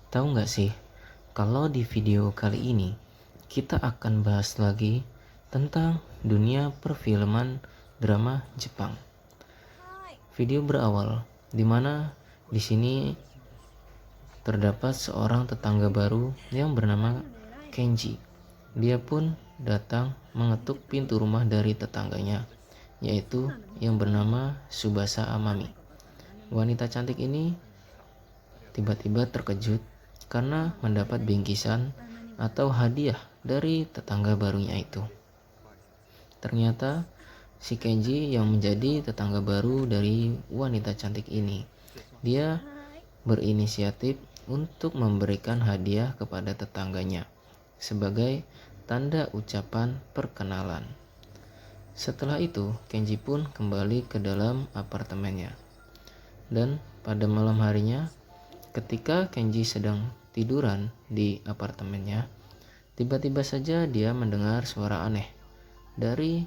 Tahu nggak sih, kalau di video kali ini kita akan bahas lagi tentang dunia perfilman drama Jepang. Video berawal di mana di sini terdapat seorang tetangga baru yang bernama Kenji. Dia pun datang mengetuk pintu rumah dari tetangganya, yaitu yang bernama Tsubasa Amami. Wanita cantik ini tiba-tiba terkejut karena mendapat bingkisan atau hadiah dari tetangga barunya itu. Ternyata si Kenji yang menjadi tetangga baru dari wanita cantik ini, dia berinisiatif untuk memberikan hadiah kepada tetangganya sebagai tanda ucapan perkenalan. Setelah itu, Kenji pun kembali ke dalam apartemennya. Dan pada malam harinya, ketika Kenji sedang tiduran di apartemennya, tiba-tiba saja dia mendengar suara aneh dari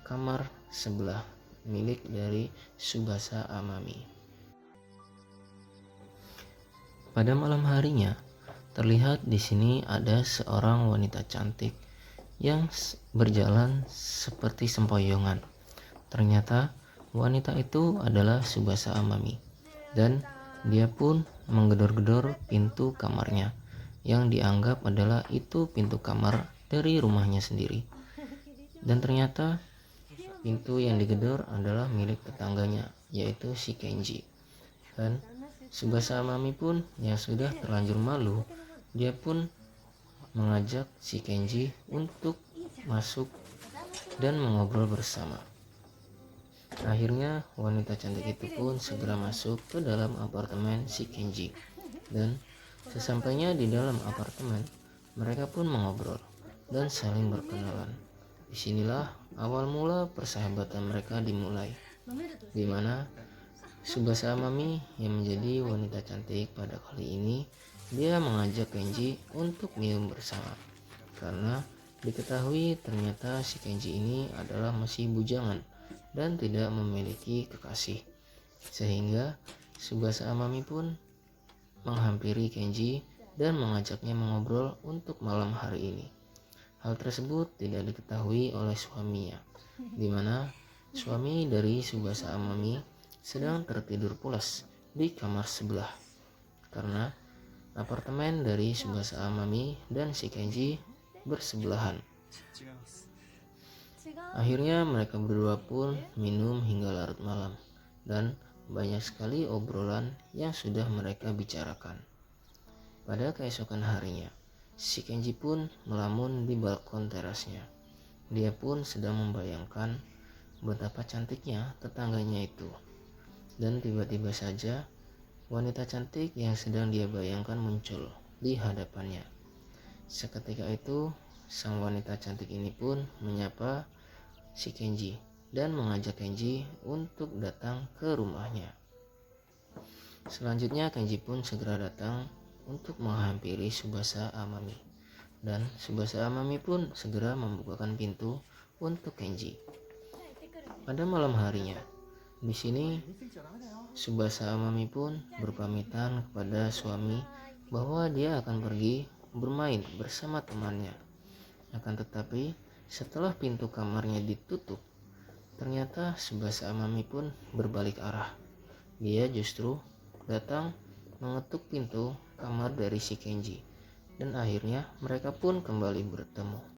kamar sebelah milik dari Tsubasa Amami. Pada malam harinya, terlihat di sini ada seorang wanita cantik yang berjalan seperti sempoyongan. Ternyata wanita itu adalah Tsubasa Amami, dan dia pun menggedor-gedor pintu kamarnya yang dianggap adalah itu pintu kamar dari rumahnya sendiri. Dan ternyata pintu yang digedor adalah milik tetangganya, yaitu si Kenji. Dan Tsubasa Amami pun yang sudah terlanjur malu, dia pun mengajak si Kenji untuk masuk dan mengobrol bersama. Akhirnya wanita cantik itu pun segera masuk ke dalam apartemen si Kenji. Dan sesampainya di dalam apartemen, mereka pun mengobrol dan saling berkenalan. Disinilah awal mula persahabatan mereka dimulai, di mana Tsubasa Amami yang menjadi wanita cantik pada kali ini, dia mengajak Kenji untuk minum bersama. Karena diketahui ternyata si Kenji ini adalah masih bujangan dan tidak memiliki kekasih. Sehingga Tsubasa Amami pun menghampiri Kenji dan mengajaknya mengobrol untuk malam hari ini. Hal tersebut tidak diketahui oleh suaminya, di mana suami dari Tsubasa Amami sedang tertidur pulas di kamar sebelah. Karena apartemen dari Tsubasa Amami dan si Kenji bersebelahan. Akhirnya mereka berdua pun minum hingga larut malam, dan banyak sekali obrolan yang sudah mereka bicarakan. Pada keesokan harinya, si Kenji pun melamun di balkon terasnya. Dia pun sedang membayangkan betapa cantiknya tetangganya itu. Dan tiba-tiba saja wanita cantik yang sedang dia bayangkan muncul di hadapannya. Seketika itu sang wanita cantik ini pun menyapa si Kenji dan mengajak Kenji untuk datang ke rumahnya. Selanjutnya Kenji pun segera datang untuk menghampiri Tsubasa Amami, dan Tsubasa Amami pun segera membukakan pintu untuk Kenji. Pada malam harinya, di sini Tsubasa Amami pun berpamitan kepada suami bahwa dia akan pergi bermain bersama temannya. Akan tetapi setelah pintu kamarnya ditutup, ternyata Tsubasa Amami pun berbalik arah. Dia justru datang mengetuk pintu kamar dari si Kenji, dan akhirnya mereka pun kembali bertemu.